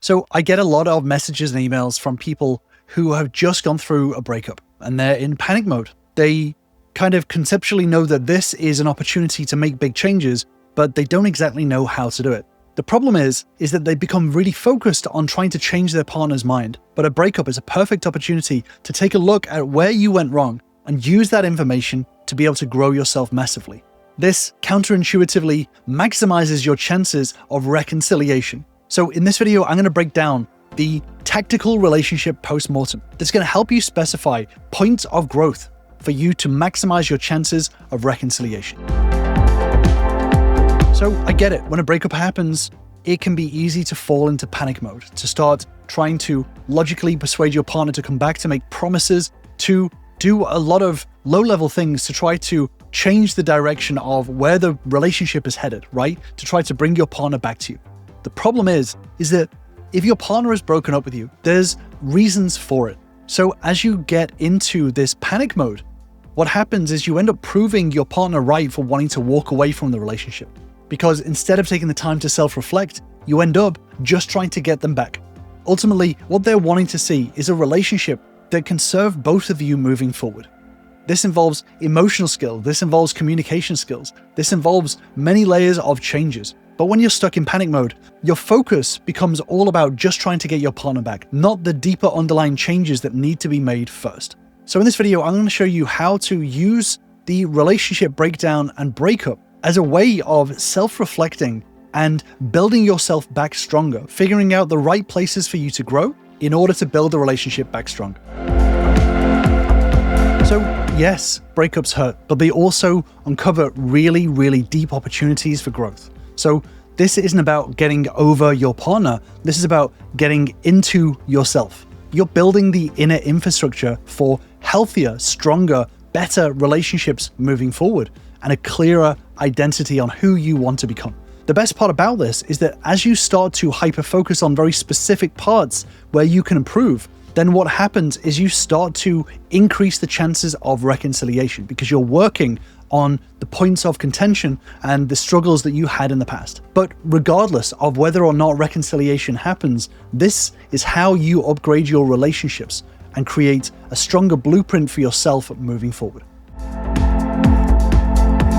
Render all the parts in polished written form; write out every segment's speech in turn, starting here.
So I get a lot of messages and emails from people who have just gone through a breakup and they're in panic mode. They kind of conceptually know that this is an opportunity to make big changes, but they don't exactly know how to do it. The problem is that they become really focused on trying to change their partner's mind. But a breakup is a perfect opportunity to take a look at where you went wrong and use that information to be able to grow yourself massively. This counterintuitively maximizes your chances of reconciliation. So in this video, I'm going to break down the Tactical Relationship Postmortem. That's going to help you specify points of growth for you to maximize your chances of reconciliation. So I get it. When a breakup happens, it can be easy to fall into panic mode, to start trying to logically persuade your partner to come back, to make promises, to do a lot of low-level things to try to change the direction of where the relationship is headed, right? To try to bring your partner back to you. The problem is that if your partner has broken up with you, there's reasons for it. So as you get into this panic mode, what happens is you end up proving your partner right for wanting to walk away from the relationship. Because instead of taking the time to self-reflect, you end up just trying to get them back. Ultimately, what they're wanting to see is a relationship that can serve both of you moving forward. This involves emotional skill, this involves communication skills, this involves many layers of changes. But when you're stuck in panic mode, your focus becomes all about just trying to get your partner back, not the deeper underlying changes that need to be made first. So in this video, I'm going to show you how to use the relationship breakdown and breakup as a way of self-reflecting and building yourself back stronger, figuring out the right places for you to grow in order to build the relationship back stronger. So yes, breakups hurt, but they also uncover really, really deep opportunities for growth. So this isn't about getting over your partner. This is about getting into yourself. You're building the inner infrastructure for healthier, stronger, better relationships moving forward and a clearer identity on who you want to become. The best part about this is that as you start to hyper-focus on very specific parts where you can improve, then what happens is you start to increase the chances of reconciliation because you're working on the points of contention and the struggles that you had in the past. But regardless of whether or not reconciliation happens, this is how you upgrade your relationships and create a stronger blueprint for yourself moving forward.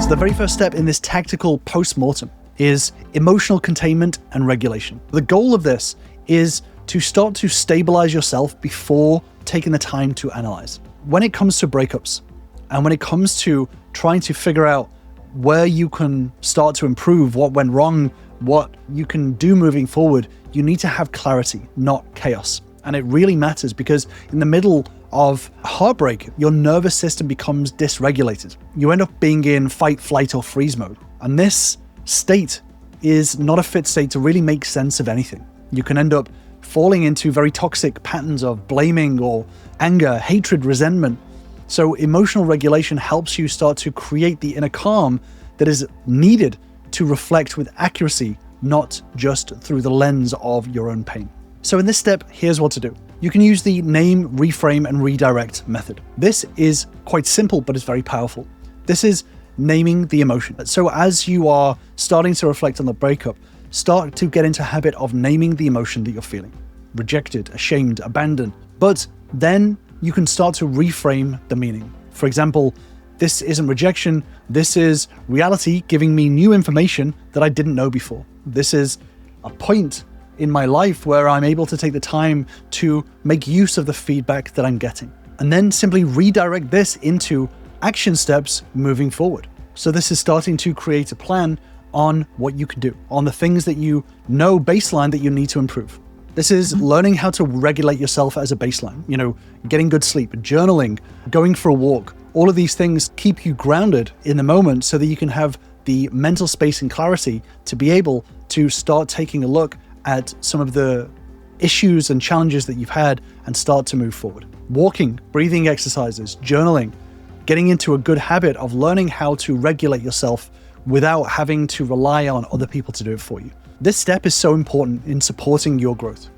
So the very first step in this tactical post-mortem is emotional containment and regulation. The goal of this is to start to stabilize yourself before taking the time to analyze. When it comes to breakups and when it comes to trying to figure out where you can start to improve, what went wrong, what you can do moving forward, you need to have clarity, not chaos. And it really matters because in the middle of heartbreak, your nervous system becomes dysregulated. You end up being in fight, flight, or freeze mode. And this state is not a fit state to really make sense of anything. You can end up falling into very toxic patterns of blaming or anger, hatred, resentment. So emotional regulation helps you start to create the inner calm that is needed to reflect with accuracy, not just through the lens of your own pain. So in this step, here's what to do. You can use the name, reframe, and redirect method. This is quite simple, but it's very powerful. This is naming the emotion. So as you are starting to reflect on the breakup, start to get into a habit of naming the emotion that you're feeling. Rejected, ashamed, abandoned. But then you can start to reframe the meaning. For example, this isn't rejection, this is reality giving me new information that I didn't know before. This is a point in my life where I'm able to take the time to make use of the feedback that I'm getting. And then simply redirect this into action steps moving forward. So this is starting to create a plan on what you can do, on the things that you know baseline that you need to improve. This is learning how to regulate yourself as a baseline, getting good sleep, journaling, going for a walk. All of these things keep you grounded in the moment so that you can have the mental space and clarity to be able to start taking a look at some of the issues and challenges that you've had and start to move forward. Walking, breathing exercises, journaling, getting into a good habit of learning how to regulate yourself without having to rely on other people to do it for you. This step is so important in supporting your growth.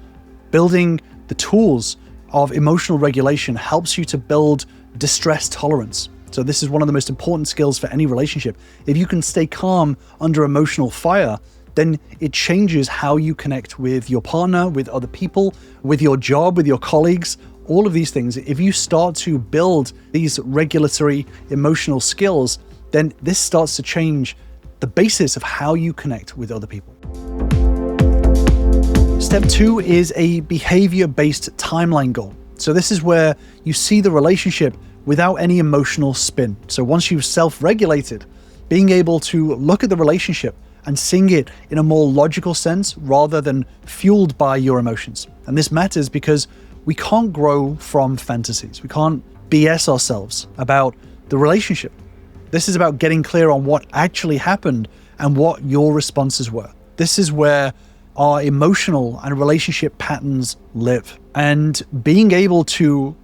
Building the tools of emotional regulation helps you to build distress tolerance. So this is one of the most important skills for any relationship. If you can stay calm under emotional fire, then it changes how you connect with your partner, with other people, with your job, with your colleagues, all of these things. If you start to build these regulatory emotional skills, then this starts to change the basis of how you connect with other people. Step 2 is a behavior-based timeline goal. So this is where you see the relationship without any emotional spin. So once you've self-regulated, being able to look at the relationship and seeing it in a more logical sense rather than fueled by your emotions. And this matters because we can't grow from fantasies. We can't BS ourselves about the relationship. This is about getting clear on what actually happened and what your responses were. This is where our emotional and relationship patterns live. And being able to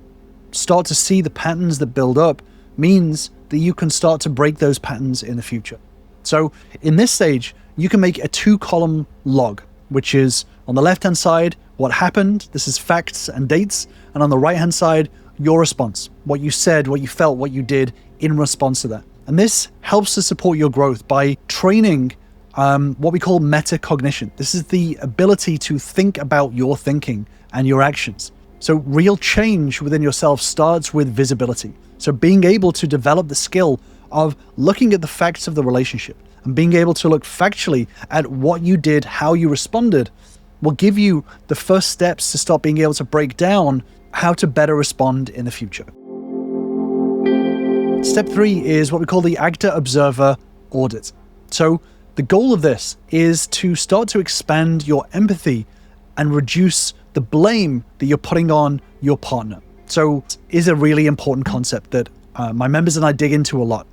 start to see the patterns that build up means that you can start to break those patterns in the future. So in this stage, you can make a 2-column log, which is on the left-hand side, what happened, this is facts and dates, and on the right-hand side, your response, what you said, what you felt, what you did in response to that. And this helps to support your growth by training what we call metacognition. This is the ability to think about your thinking and your actions. So real change within yourself starts with visibility. So being able to develop the skill of looking at the facts of the relationship and being able to look factually at what you did, how you responded, will give you the first steps to start being able to break down how to better respond in the future. Step 3 is what we call the actor-observer audit. So the goal of this is to start to expand your empathy and reduce the blame that you're putting on your partner. So it is a really important concept that my members and I dig into a lot.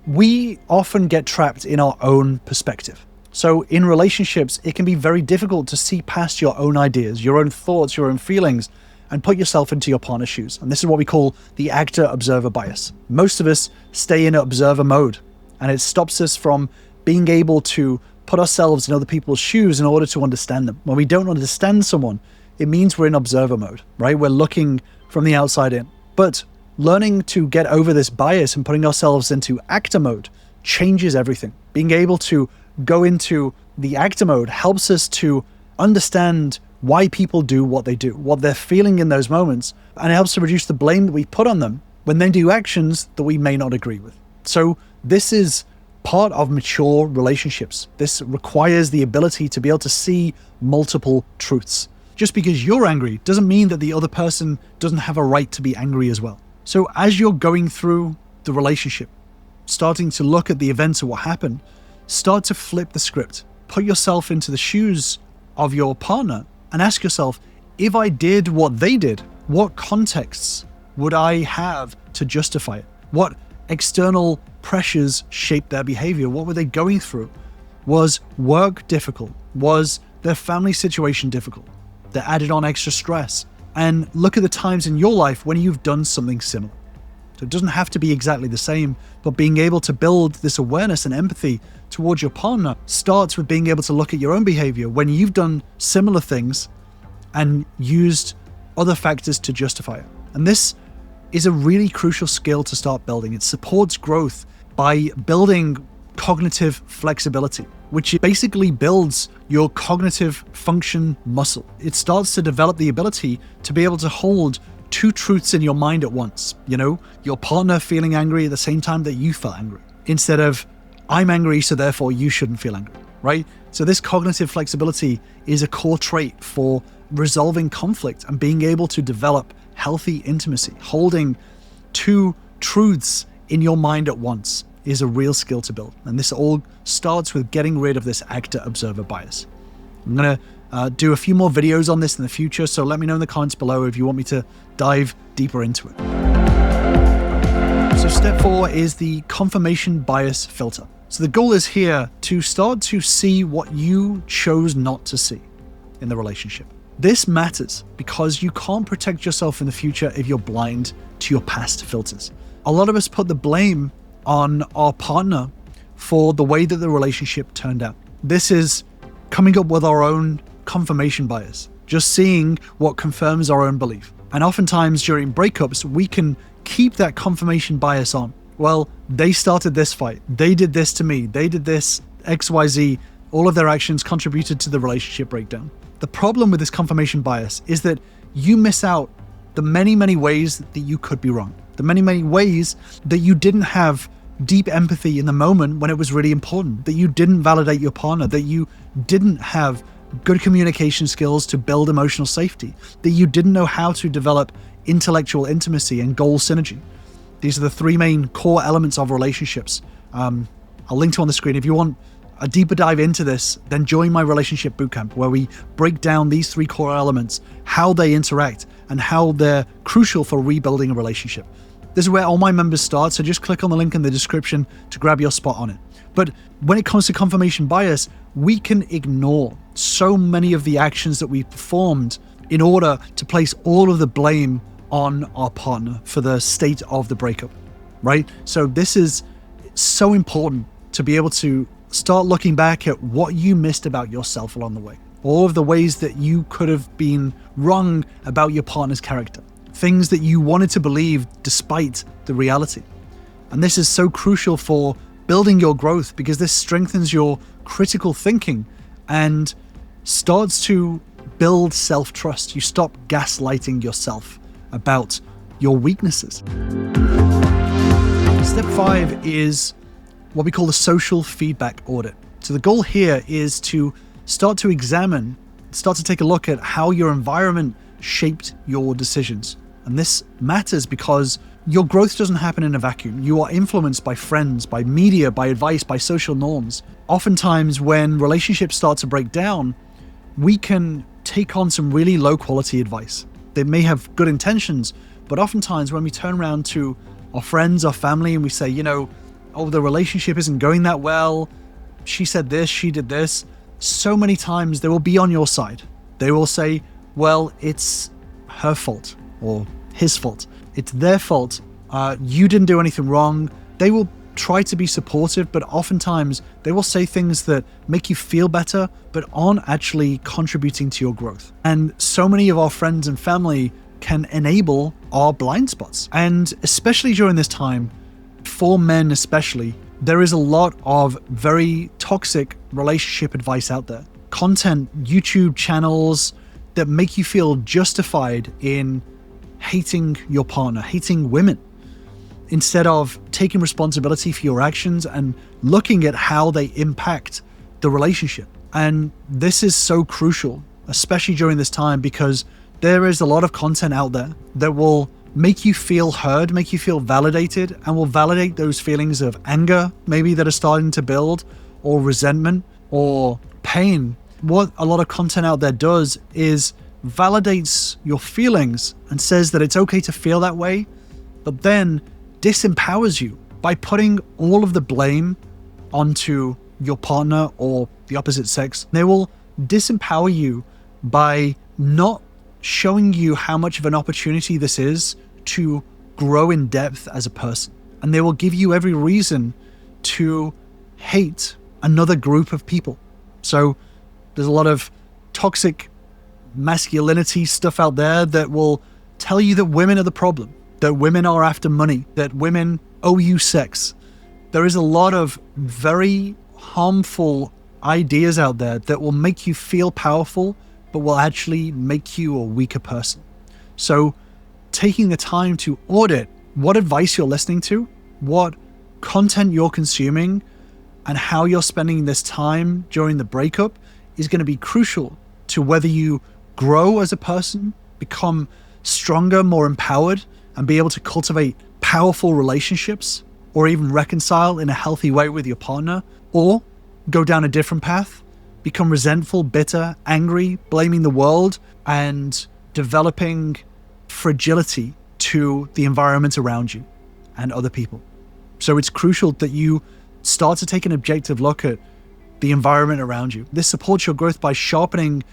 We often get trapped in our own perspective. So in relationships, it can be very difficult to see past your own ideas, your own thoughts, your own feelings, and put yourself into your partner's shoes. And this is what we call the actor-observer bias. Most of us stay in observer mode, and it stops us from being able to put ourselves in other people's shoes in order to understand them. When we don't understand someone, it means we're in observer mode, right? We're looking from the outside in. But learning to get over this bias and putting ourselves into actor mode changes everything. Being able to go into the actor mode helps us to understand why people do what they do, what they're feeling in those moments, and it helps to reduce the blame that we put on them when they do actions that we may not agree with. So this is part of mature relationships. This requires the ability to be able to see multiple truths. Just because you're angry doesn't mean that the other person doesn't have a right to be angry as well. So as you're going through the relationship, starting to look at the events of what happened, start to flip the script. Put yourself into the shoes of your partner and ask yourself, if I did what they did, what contexts would I have to justify it? What external pressures shaped their behavior? What were they going through? Was work difficult? Was their family situation difficult that added on extra stress? And look at the times in your life when you've done something similar. So it doesn't have to be exactly the same, but being able to build this awareness and empathy towards your partner starts with being able to look at your own behavior when you've done similar things and used other factors to justify it. And this is a really crucial skill to start building. It supports growth by building cognitive flexibility, which basically builds your cognitive function muscle. It starts to develop the ability to be able to hold two truths in your mind at once. You know, your partner feeling angry at the same time that you felt angry, instead of I'm angry, so therefore you shouldn't feel angry, right? So this cognitive flexibility is a core trait for resolving conflict and being able to develop healthy intimacy. Holding two truths in your mind at once is a real skill to build. And this all starts with getting rid of this actor-observer bias. I'm going to do a few more videos on this in the future, so let me know in the comments below if you want me to dive deeper into it. So step 4 is the confirmation bias filter. So the goal is here to start to see what you chose not to see in the relationship. This matters because you can't protect yourself in the future if you're blind to your past filters. A lot of us put the blame on our partner for the way that the relationship turned out. This is coming up with our own confirmation bias, just seeing what confirms our own belief. And oftentimes during breakups, we can keep that confirmation bias on. Well, they started this fight. They did this to me. They did this XYZ. all of their actions contributed to the relationship breakdown. The problem with this confirmation bias is that you miss out the many, many ways that you could be wrong. The many, many ways that you didn't have deep empathy in the moment when it was really important, that you didn't validate your partner, that you didn't have good communication skills to build emotional safety, that you didn't know how to develop intellectual intimacy and goal synergy. These are the three main core elements of relationships. I'll link to on the screen. If you want a deeper dive into this, then join my relationship bootcamp, where we break down these three core elements, how they interact, and how they're crucial for rebuilding a relationship. This is where all my members start, so just click on the link in the description to grab your spot on it. But when it comes to confirmation bias, we can ignore so many of the actions that we performed in order to place all of the blame on our partner for the state of the breakup, right? So this is so important to be able to start looking back at what you missed about yourself along the way. All of the ways that you could have been wrong about your partner's character. Things that you wanted to believe despite the reality. And this is so crucial for building your growth, because this strengthens your critical thinking and starts to build self-trust. You stop gaslighting yourself about your weaknesses. Step 5 is what we call the social feedback audit. So the goal here is to start to examine, start to take a look at how your environment shaped your decisions. And this matters because your growth doesn't happen in a vacuum. You are influenced by friends, by media, by advice, by social norms. Oftentimes when relationships start to break down, we can take on some really low quality advice. They may have good intentions, but oftentimes when we turn around to our friends, our family, and we say, oh, the relationship isn't going that well, she said this, she did this, so many times they will be on your side. They will say, well, it's her fault or his fault. It's their fault. You didn't do anything wrong. They will try to be supportive, but oftentimes they will say things that make you feel better, but aren't actually contributing to your growth. And so many of our friends and family can enable our blind spots. And especially during this time, for men especially, there is a lot of very toxic relationship advice out there. Content, YouTube channels that make you feel justified in hating your partner, hating women, instead of taking responsibility for your actions and looking at how they impact the relationship. And this is so crucial, especially during this time, because there is a lot of content out there that will make you feel heard, make you feel validated, and will validate those feelings of anger, maybe that are starting to build, or resentment, or pain. What a lot of content out there does is validates your feelings and says that it's okay to feel that way, but then disempowers you by putting all of the blame onto your partner or the opposite sex. They will disempower you by not showing you how much of an opportunity this is to grow in depth as a person. And they will give you every reason to hate another group of people. So there's a lot of toxic masculinity stuff out there that will tell you that women are the problem, that women are after money, that women owe you sex. There is a lot of very harmful ideas out there that will make you feel powerful, but will actually make you a weaker person. So taking the time to audit what advice you're listening to, what content you're consuming, and how you're spending this time during the breakup is going to be crucial to whether you grow as a person, become stronger, more empowered, and be able to cultivate powerful relationships, or even reconcile in a healthy way with your partner, or go down a different path, become resentful, bitter, angry, blaming the world, and developing fragility to the environment around you and other people. So it's crucial that you start to take an objective look at the environment around you. This supports your growth by sharpening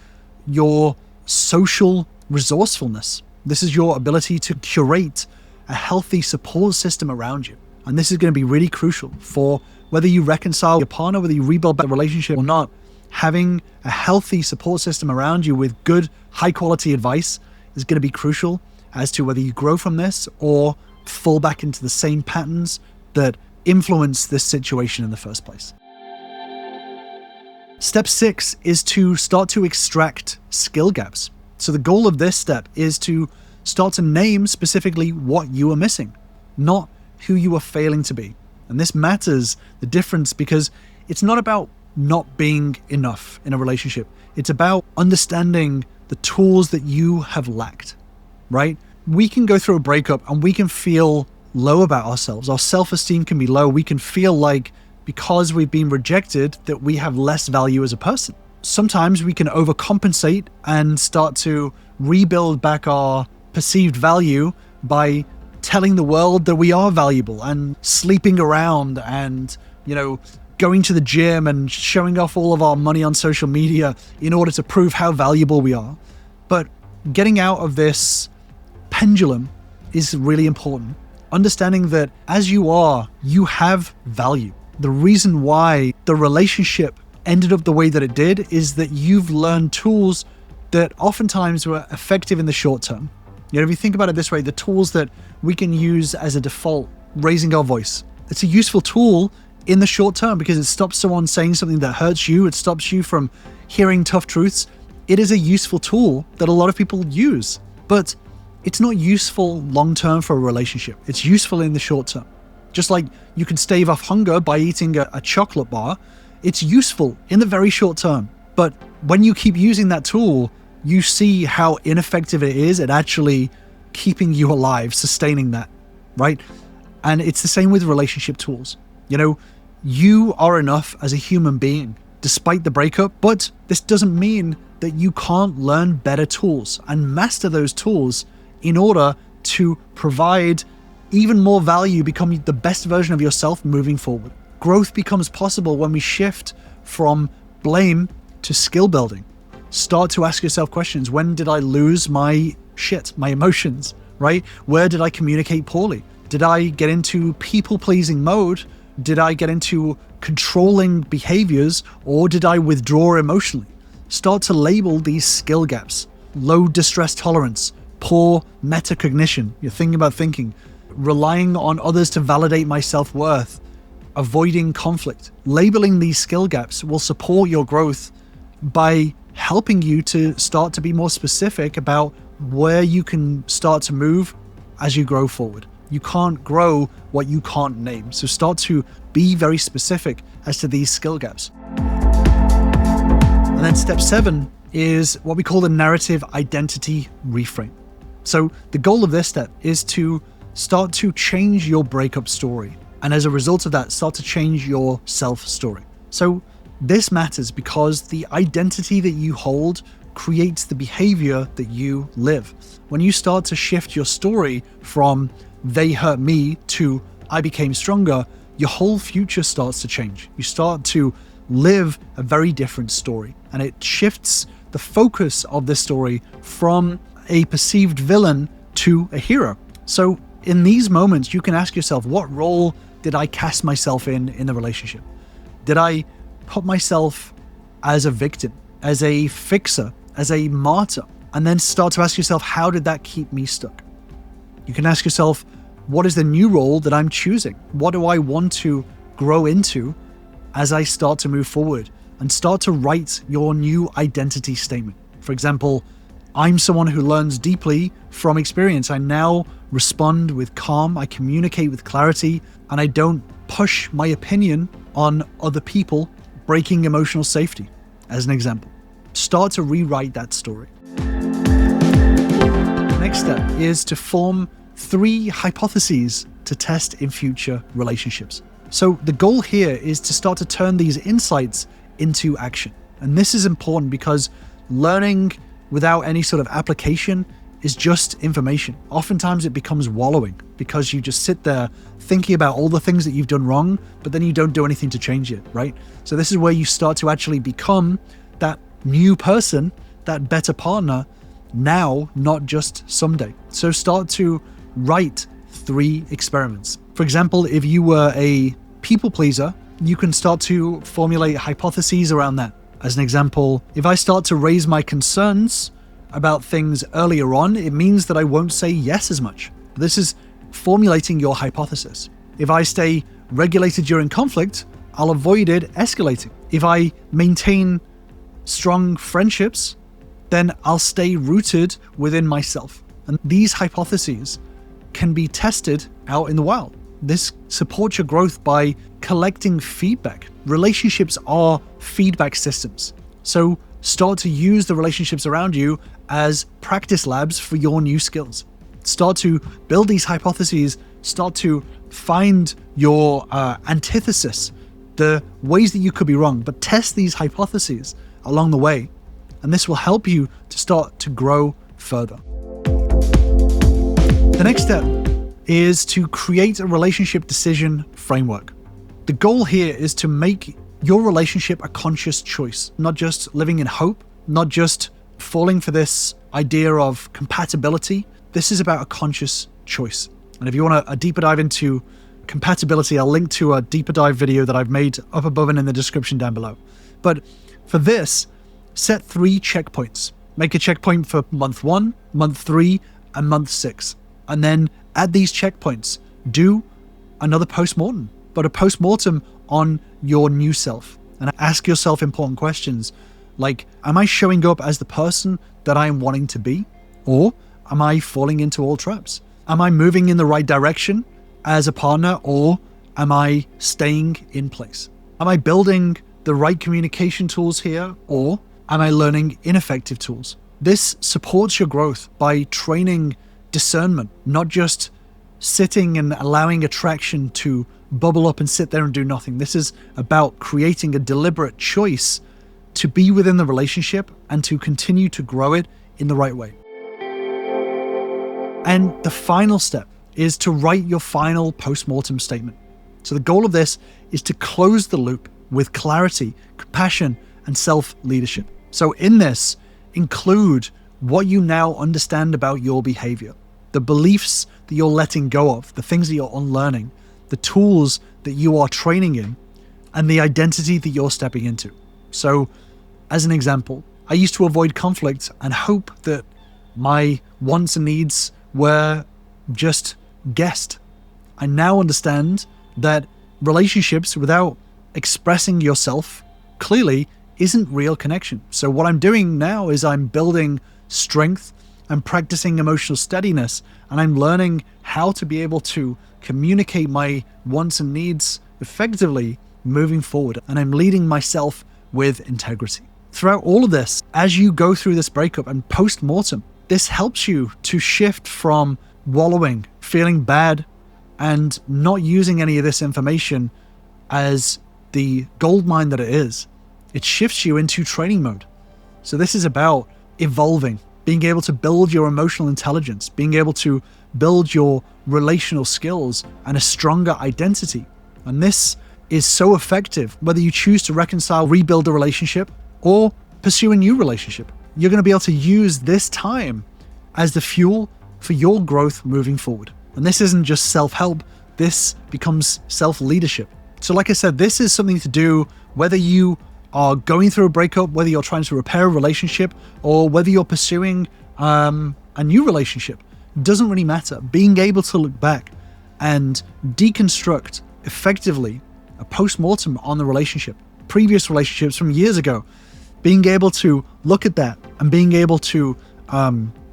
your social resourcefulness. This is your ability to curate a healthy support system around you. And this is going to be really crucial for whether you reconcile your partner, whether you rebuild that relationship or not. Having a healthy support system around you with good, high quality advice is going to be crucial as to whether you grow from this or fall back into the same patterns that influence this situation in the first place. Step 6 is to start to extract skill gaps. So the goal of this step is to start to name specifically what you are missing, not who you are failing to be. And this matters, the difference, because it's not about not being enough in a relationship. It's about understanding the tools that you have lacked, right? We can go through a breakup and we can feel low about ourselves. Our self-esteem can be low. We can feel like because we've been rejected that we have less value as a person. Sometimes we can overcompensate and start to rebuild back our perceived value by telling the world that we are valuable and sleeping around and, going to the gym and showing off all of our money on social media in order to prove how valuable we are. But getting out of this pendulum is really important. Understanding that as you are, you have value. The reason why the relationship ended up the way that it did is that you've learned tools that oftentimes were effective in the short term. If you think about it this way, the tools that we can use as a default, raising our voice, it's a useful tool in the short term because it stops someone saying something that hurts you. It stops you from hearing tough truths. It is a useful tool that a lot of people use, but it's not useful long-term for a relationship. It's useful in the short term. Just like you can stave off hunger by eating a chocolate bar, it's useful in the very short term. But when you keep using that tool, you see how ineffective it is at actually keeping you alive, sustaining that, right? And it's the same with relationship tools. You are enough as a human being, despite the breakup, but this doesn't mean that you can't learn better tools and master those tools in order to provide even more value, become the best version of yourself moving forward. Growth becomes possible when we shift from blame to skill building. Start to ask yourself questions. When did I lose my shit, my emotions, right? Where did I communicate poorly? Did I get into people-pleasing mode? Did I get into controlling behaviors, or did I withdraw emotionally? Start to label these skill gaps. Low distress tolerance, poor metacognition, you're thinking about thinking, relying on others to validate my self-worth, avoiding conflict. Labeling these skill gaps will support your growth by helping you to start to be more specific about where you can start to move as you grow forward. You can't grow what you can't name. So start to be very specific as to these skill gaps. And then step 7 is what we call the narrative identity reframe. So the goal of this step is to start to change your breakup story. And as a result of that, start to change your self story. So this matters because the identity that you hold creates the behavior that you live. When you start to shift your story from they hurt me to I became stronger, your whole future starts to change. You start to live a very different story, and it shifts the focus of this story from a perceived villain to a hero. So in these moments, you can ask yourself, what role did I cast myself in the relationship? Did I put myself as a victim, as a fixer, as a martyr? And then start to ask yourself, how did that keep me stuck? You can ask yourself, what is the new role that I'm choosing? What do I want to grow into as I start to move forward? And start to write your new identity statement. For example, I'm someone who learns deeply from experience. I now respond with calm, I communicate with clarity, and I don't push my opinion on other people, breaking emotional safety, as an example. Start to rewrite that story. The next step is to form 3 hypotheses to test in future relationships. So the goal here is to start to turn these insights into action. And this is important because learning without any sort of application is just information. Oftentimes it becomes wallowing because you just sit there thinking about all the things that you've done wrong, but then you don't do anything to change it, right? So this is where you start to actually become that new person, that better partner now, not just someday. So start to write 3 experiments. For example, if you were a people pleaser, you can start to formulate hypotheses around that. As an example, if I start to raise my concerns about things earlier on, it means that I won't say yes as much. This is formulating your hypothesis. If I stay regulated during conflict, I'll avoid it escalating. If I maintain strong friendships, then I'll stay rooted within myself. And these hypotheses can be tested out in the wild. This supports your growth by collecting feedback. Relationships are feedback systems. So start to use the relationships around you as practice labs for your new skills. Start to build these hypotheses, start to find your antithesis, the ways that you could be wrong, but test these hypotheses along the way. And this will help you to start to grow further. The next step is to create a relationship decision framework. The goal here is to make your relationship a conscious choice, not just living in hope, not just falling for this idea of compatibility. This is about a conscious choice. And if you want a deeper dive into compatibility, I'll link to a deeper dive video that I've made up above and in the description down below. But for this, set 3 checkpoints. Make a checkpoint for month 1, month 3, and month 6. And then at these checkpoints, do another post-mortem, but a post-mortem on your new self. And ask yourself important questions like, am I showing up as the person that I am wanting to be? Or am I falling into all traps? Am I moving in the right direction as a partner, or am I staying in place? Am I building the right communication tools here, or am I learning ineffective tools? This supports your growth by training discernment, not just sitting and allowing attraction to bubble up and sit there and do nothing. This is about creating a deliberate choice to be within the relationship and to continue to grow it in the right way. And the final step is to write your final post-mortem statement. So the goal of this is to close the loop with clarity, compassion, and self-leadership. So in this, include what you now understand about your behavior, the beliefs that you're letting go of, the things that you're unlearning, the tools that you are training in, and the identity that you're stepping into. So as an example, I used to avoid conflict and hope that my wants and needs were just guessed. I now understand that relationships without expressing yourself clearly isn't real connection. So what I'm doing now is I'm building strength, I'm practicing emotional steadiness, and I'm learning how to be able to communicate my wants and needs effectively moving forward. And I'm leading myself with integrity. Throughout all of this, as you go through this breakup and post-mortem, this helps you to shift from wallowing, feeling bad, and not using any of this information as the goldmine that it is. It shifts you into training mode. So this is about evolving, being able to build your emotional intelligence, being able to build your relational skills and a stronger identity. And this is so effective, whether you choose to reconcile, rebuild a relationship, or pursue a new relationship. You're going to be able to use this time as the fuel for your growth moving forward. And this isn't just self-help, this becomes self-leadership. So like I said, this is something to do whether you are going through a breakup, whether you're trying to repair a relationship, or whether you're pursuing a new relationship. It doesn't really matter. Being able to look back and deconstruct effectively a post-mortem on the relationship, previous relationships from years ago, being able to look at that and being able to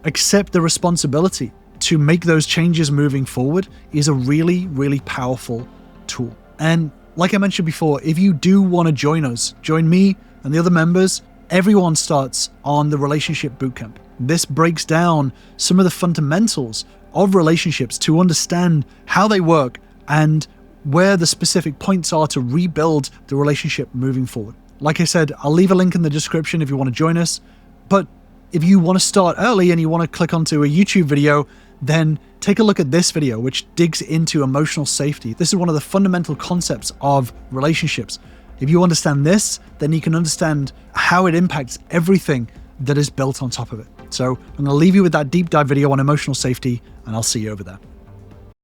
accept the responsibility to make those changes moving forward is a really, really powerful tool. And like I mentioned before, if you do want to join us, join me and the other members, everyone starts on the Relationship Bootcamp. This breaks down some of the fundamentals of relationships to understand how they work and where the specific points are to rebuild the relationship moving forward. Like I said, I'll leave a link in the description if you want to join us. But if you want to start early and you want to click onto a YouTube video, then take a look at this video, which digs into emotional safety. This is one of the fundamental concepts of relationships. If you understand this, then you can understand how it impacts everything that is built on top of it. So I'm going to leave you with that deep dive video on emotional safety, and I'll see you over there.